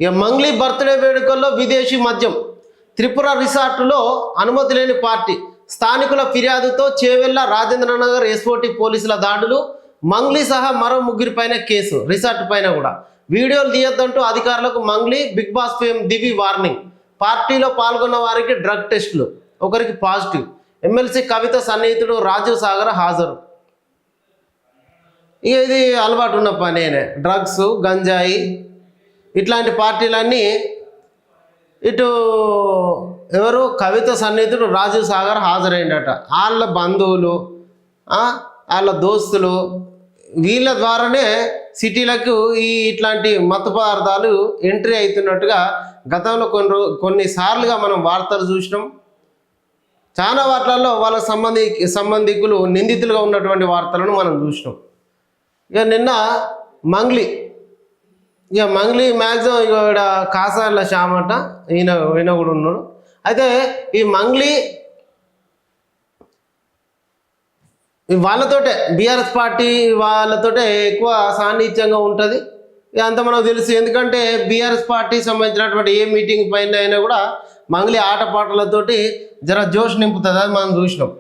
ఇక మంగ్లీ బర్త్డే వేడుకల్లో విదేశీ మద్యం. త్రిపుర రిసార్టులో అనుమతి లేని పార్టీ. స్థానికుల ఫిర్యాదుతో చేవెళ్ల రాజేంద్రనగర్ ఎస్ఓటి పోలీసుల దాడులు. మంగ్లీ సహా మరో ముగ్గురిపైన కేసు. రిసార్ట్ పైన కూడా వీడియోలు తీయొద్దంటూ అధికారులకు మంగ్లీ. బిగ్ బాస్ ఫేమ్ దివి వార్నింగ్. పార్టీలో పాల్గొన్న వారికి డ్రగ్ టెస్టులు, ఒకరికి పాజిటివ్. ఎమ్మెల్సీ కవిత సన్నిహితుడు రాజీవ్ సాగర్ హాజరు. ఇక ఇది అలవాటు ఉన్న పనేనే, డ్రగ్స్, గంజాయి ఇట్లాంటి పార్టీలన్నీ. ఇటు ఎవరు, కవిత సన్నిహితుడు రాజీవ్ సాగర్ హాజరైందట. వాళ్ళ బంధువులు, వాళ్ళ దోస్తులు, వీళ్ళ ద్వారానే సిటీలకు ఇట్లాంటి మత్తు పదార్థాలు ఎంట్రీ అవుతున్నట్టుగా గతంలో కొన్నిసార్లుగా మనం వార్తలు చూసినాం. చాలా వార్తల్లో వాళ్ళ సంబంధికులు నిందితులుగా ఉన్నటువంటి వార్తలను మనం చూసినాం. ఇక నిన్న మంగ్లీ, ఇక మంగ్లీ మ్యాక్సిమం ఇక్కడ కాసార్ల శ్యామట, ఈయన కూడా ఉన్నాడు. అయితే ఈ మంగ్లీ వాళ్ళతోటే, బీఆర్ఎస్ పార్టీ వాళ్ళతోటే ఎక్కువ సాన్నిహిత్యంగా ఉంటుంది. అంత మనకు తెలుసు. ఎందుకంటే బీఆర్ఎస్ పార్టీ సంబంధించినటువంటి ఏ మీటింగ్ పైన అయినా కూడా మంగ్లీ ఆటపాటలతోటి జర జోష్ నింపుతుంది. అది మనం చూసినాం.